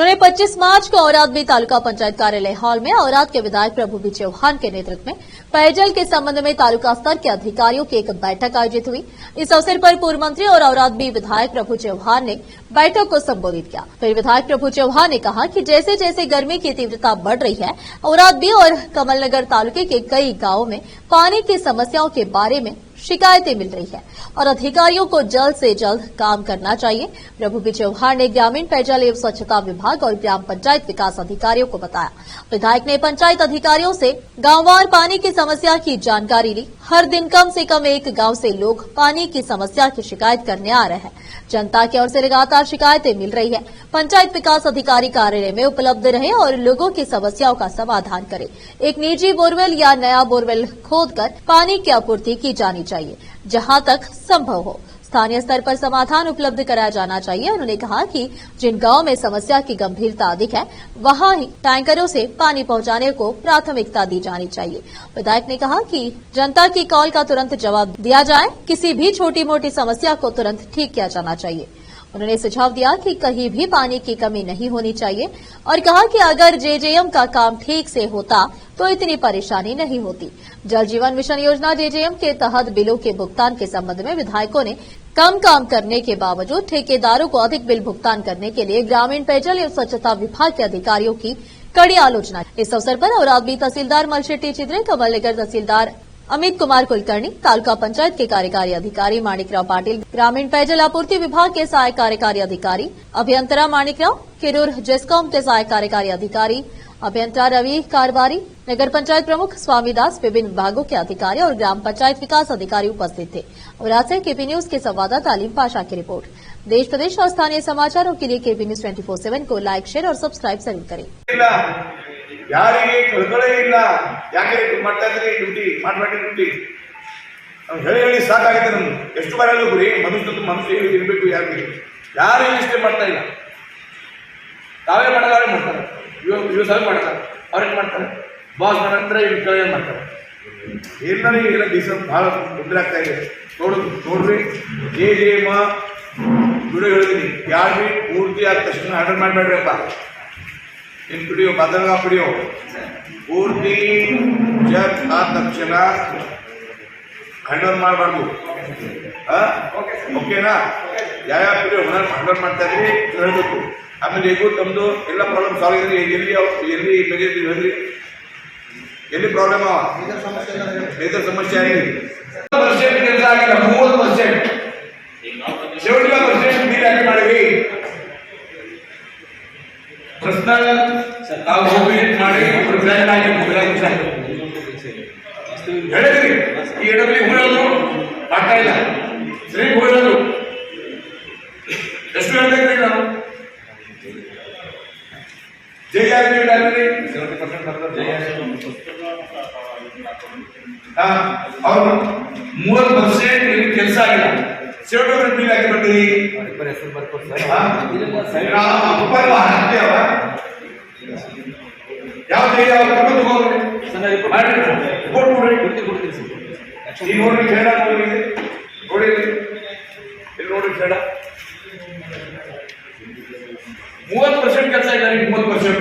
उन्होंने 25 मार्च को औराद में तालुका पंचायत कार्यालय हॉल में औराद के विधायक प्रभु बी चौहान के नेतृत्व में पेयजल के संबंध में तालुका स्तर के अधिकारियों की एक बैठक आयोजित हुई। इस अवसर पर पूर्व मंत्री और औराद बी विधायक प्रभु चौहान ने बैठक को संबोधित किया। फिर विधायक प्रभु चौहान ने कहा कि जैसे जैसे गर्मी की तीव्रता बढ़ रही है, औराद बी और कमलनगर तालुके के कई गांवों में पानी की समस्याओं के बारे में शिकायतें मिल रही है और अधिकारियों को जल्द से जल्द काम करना चाहिए। प्रभु बी चौहान ने ग्रामीण पेयजल एवं स्वच्छता विभाग और ग्राम पंचायत विकास अधिकारियों को बताया। विधायक ने पंचायत अधिकारियों से गांववार पानी की समस्या की जानकारी ली। हर दिन कम से कम एक गांव से लोग पानी की समस्या की शिकायत करने आ रहे हैं। जनता की ओर से लगातार शिकायतें मिल रही है। पंचायत विकास अधिकारी कार्यालय में उपलब्ध रहे और लोगों की समस्याओं का समाधान करे। एक निजी बोरवेल या नया बोरवेल खोदकर पानी की आपूर्ति की जानी चाहिए, जहां तक संभव हो। स्थानीय स्तर पर समाधान उपलब्ध कराया जाना चाहिए। उन्होंने कहा कि जिन गांव में समस्या की गंभीरता अधिक है, वहां ही टैंकरों से पानी पहुंचाने को प्राथमिकता दी जानी चाहिए। विधायक ने कहा कि जनता की कॉल का तुरंत जवाब दिया जाए। किसी भी छोटी मोटी समस्या को तुरंत ठीक किया जाना चाहिए। उन्होंने सुझाव दिया कि कहीं भी पानी की कमी नहीं होनी चाहिए और कहा कि अगर जेजेएम का काम ठीक से होता तो इतनी परेशानी नहीं होती। जल जीवन मिशन योजना जेजेएम के तहत बिलों के भुगतान के संबंध में विधायकों ने कम काम करने के बावजूद ठेकेदारों को अधिक बिल भुगतान करने के लिए ग्रामीण पेयजल एवं स्वच्छता विभाग के अधिकारियों की कड़ी आलोचना। इस अवसर पर औराद बी तहसीलदार मलशेट्टी चिद्रे, कमलनगर तहसीलदार अमित कुमार कुलकर्णी, तालुका पंचायत के कार्यकारी अधिकारी माणिकराव पाटिल, ग्रामीण पेयजल आपूर्ति विभाग के सहायक कार्यकारी अधिकारी अभियंता माणिकराव, किरूर जेस्कॉम के सहायक कार्यकारी अधिकारी अभियंता रवि कारबारी, नगर पंचायत प्रमुख स्वामीदास, विभिन्न विभागों के अधिकारी और ग्राम पंचायत विकास अधिकारी उपस्थित थे। औराद से केपी न्यूज के संवाददाता अलीम पाशा की रिपोर्ट। देश प्रदेश और स्थानीय समाचारों के लिए केपी न्यूज 24/7 को लाइक, शेयर और सब्सक्राइब जरूर करें। ಯಾರಿಗೆ ಕಳ್ಕೊಳ್ಳೇ ಇಲ್ಲ, ಯಾಕೆ ಮಾಡ್ತಾ ಇದ್ರಿ ಡ್ಯೂಟಿ ಮಾಡಬೇಡಿ ಡ್ಯೂಟಿ ಹೇಳಿ ಸಾಕಾಗಿದೆ ನಮ್ಗೆ. ಎಷ್ಟು ಬರಲ್ಲ ಗುರಿ ಮನುಷ್ಯ ಇರಬೇಕು. ಯಾರು ಇಷ್ಟೇ ಮಾಡ್ತಾ ಇಲ್ಲ. ತಾವೇ ಮಾಡೋದಾರೆ ಮಾಡ್ತಾರೆ, ಇವ್ ಸಹ ಮಾಡ್ತಾರೆ, ಅವ್ರೇನು ಮಾಡ್ತಾರೆ, ಬಾಸ್ ಮಾಡಂದ್ರೆ ಇವ್ ಕಳೆ ಮಾಡ್ತಾರೆ. ಎಲ್ಲರೂ ಈಗ ಡೀಸೆಲ್ ಭಾಳ ತೊಂದರೆ ಆಗ್ತಾ ಇದೆ. ನೋಡ್ರಿ ಜೆಜೆಎಂ ವಿಡಿಯೋ ಹೇಳಿದೀನಿ, ಯಾರು ಬಿ ಪೂರ್ತಿ ಆದ ತಕ್ಷಣ ಆರ್ಡರ್ ಮಾಡಬೇಡ್ರಪ್ಪ. इन वीडियो बदल का वीडियो पूर्ति जब तक्षण हैंडल ಮಾಡಬಾರದು. ಓಕೆನಾ? ಯಾವ वीडियो ಹ್ಯಾಂಡಲ್ ಮಾಡ್ತಾ ಇದ್ರಿ ಹೇಳಬೇಕು. ಆಮೇಲೆ ಈಗ ತಮ್ಮದು ಎಲ್ಲ ಪ್ರಾಬ್ಲಮ್ ಸಾಲ್ವ್ ಆಗಿದೆ. ಎಲ್ಲಿ ಇಮಿಡಿಯೇಟ್ಲಿ ಹೇಳಿದ್ರಿ ಎಲ್ಲಿ ಪ್ರಾಬ್ಲಮ್ ಇದರ ಸಮಸ್ಯೆ ಆಗಿದೆ. 30% ಕೆಲಸ ಆಗಿಲ್ಲ, 30% 70% ಬಿಲ್ ಹಾಕಿ ಮಾಡಿವಿ. पर्सनल ताऊ विजिट ಮಾಡಿ ಪ್ರೆಸೆಂಟ್ ಆಗಿ ಹೇಳಿದ್ರಿ. ಈ ಎಡಬ್ಲ್ಯೂ ಹೋಗೋದು ಆಗ್ತಾ ಇಲ್ಲ, ಸರಿ ಹೋಗೋದು ಎಷ್ಟು ಹೇಳ್ಬೇಕ್ರಿ ನಾವು. ಜೆಆರ್ಪಿ ಹೇಳಿದ್ರಿ 70% ಬರ್ತಾರೆ. ಜೆಆರ್ಪಿ ಅವರು 30% ಕೆಲಸ ಆಗಿಲ್ಲ, 70% ಬಿಲ್ ಹಾಕಿ ಬರ್ತೀವಿ. ನೋಡ್ರಿ ಬೇಡ ನೋಡ್ರಿ ಬೇಡ 30% ಕೆಲಸ ಇಲ್ಲ, 30%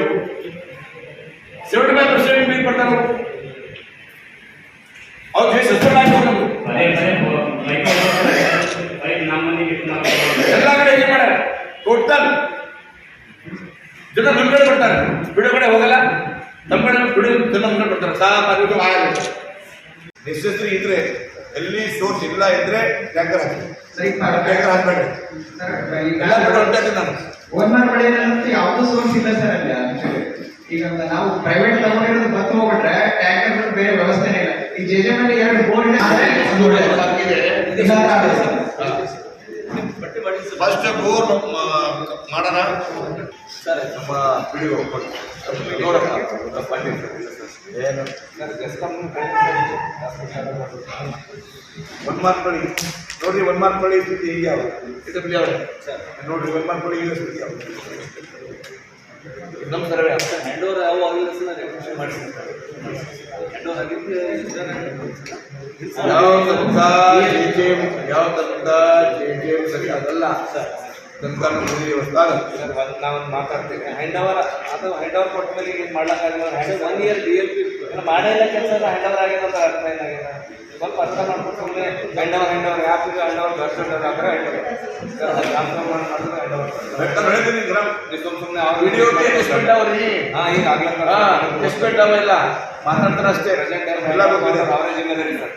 75% ಬಿಲ್ ಬರ್ತಾರೆ. ಅವ್ರು ಸಸ್ಪೆಂಡ್ ಆಗ್ಬೋದು. ಎಲ್ಲ ಕಡೆ ಏನ್ ಮಾಡ್ಯಾರ, ಟೋಟಲ್ ಜನ ನಮ್ಮ ಕಡೆ ಬರ್ತಾರೆ, ಬಿಡೋ ಕಡೆ ಹೋಗಲ್ಲ. ನಮ್ಮ ಕಡೆ ಬಿಡು ಜನ ನಮ್ಮ ಕಡೆ ಬರ್ತಾರೆ. ಸಾಕು ನೆಸೆಸರಿ ಇದ್ರೆ, ಎಲ್ಲಿ ಸೋರ್ಸ್ ಇಲ್ಲ ಇದ್ರೆ ಟ್ಯಾಂಕರ್ ಹಾಕಿ, ಟ್ಯಾಂಕರ್ ಹಾಕ್ಬೇಡಿ. ಎಲ್ಲ ಕಡೆ ಹೊರಟ ನಾನು ಒಂದೊಂದು ಕಡೆ ಯಾವ್ದು ಸೋರ್ಸ್ ಇಲ್ಲ ಸರ್. ಅಲ್ಲಿ ಈಗ ನಾವು ಪ್ರೈವೇಟ್ ತಗೊಂಡಿರೋದು ಬಂದು ಹೋಗ್ಬಿಟ್ರೆ ಟ್ಯಾಂಕರ್ ಬೇರೆ ವ್ಯವಸ್ಥೆನೇ ಇಲ್ಲ. ಈ ಜೆಜೆಮಲ್ಲಿ 2 ಬೋರ್ಡ್ ಫಸ್ಟ್ ಬೋರ್ ಮಾಡೋಣ ಸರ್. ನಮ್ಮ ವಿಡಿಯೋ ನೋಡೋಣ ಏನು ಒನ್ ಮಾರ್ಕ್ ಬಳಿ ನೋಡ್ರಿ, 1 ಮಾರ್ಕ್ ಬಳಿ ಸ್ಥಿತಿ ಹೀಗೆ ಯಾವ ನೋಡ್ರಿ, 1 ಮಾರ್ಕ್ ಬಳಿ ಈಗ ಸ್ಥಿತಿ ಯಾವ ನಮ್ಮ ಸರ್ವೆ ಹ್ಯಾಂಡ್ ಓವರ್ ಯಾವ ಆಗಿಲ್ಲ ಸರ್. ರೆಕಮೆಂಡೇಶನ್ ಮಾಡಿಸಿದ್ದಾರೆ ಹ್ಯಾಂಡ್ ಓವರ್ ಆಗಿದ್ದು ಯಾವ ತನಕ ಜೆಜೆಎಂ ಸರಿ ಅದಲ್ಲ ಸರ್. ಸಂಸ್ಕಾರ ವ್ಯವಸ್ಥೆ ಆಗುತ್ತೆ. ಸರ್ ನಾವೊಂದು ಮಾತಾಡ್ತೀವಿ ಹ್ಯಾಂಡ್ ಓವರ್ ಕೊಟ್ಟ ಮೇಲೆ ಈಗ ಮಾಡ್ಲಕ್ಕಾಗಿಲ್ಲ 1 ಇಯರ್ DLP ಮಾಡಿಲ್ಲ ಕೆಲಸ ಹ್ಯಾಂಡ್ ಓವರ್ ಆಗಿದೆ ಅಂತ ಅರ್ಥ ಏನಾಗಿದೆ ಸ್ವಲ್ಪ ಅರ್ಥ ಮಾಡ್ಕೊಂಡು ಸುಮ್ಮನೆ ಹ್ಯಾಂಡ್ ಓವರ್ ಯಾಪಿಗೆ ಹ್ಯಾಂಡ್ ಓವರ್ ಗರ್ಸೆಂಟ್ ಆದರೆ ಸುಮ್ಮನೆ ವಿಡಿಯೋ ಈಗ ಆಗ್ಲಕ್ಕ ಎಲ್ಲ ಅವರೇ ಜಿಮ್ಮೆದಾರಿ ಸರ್.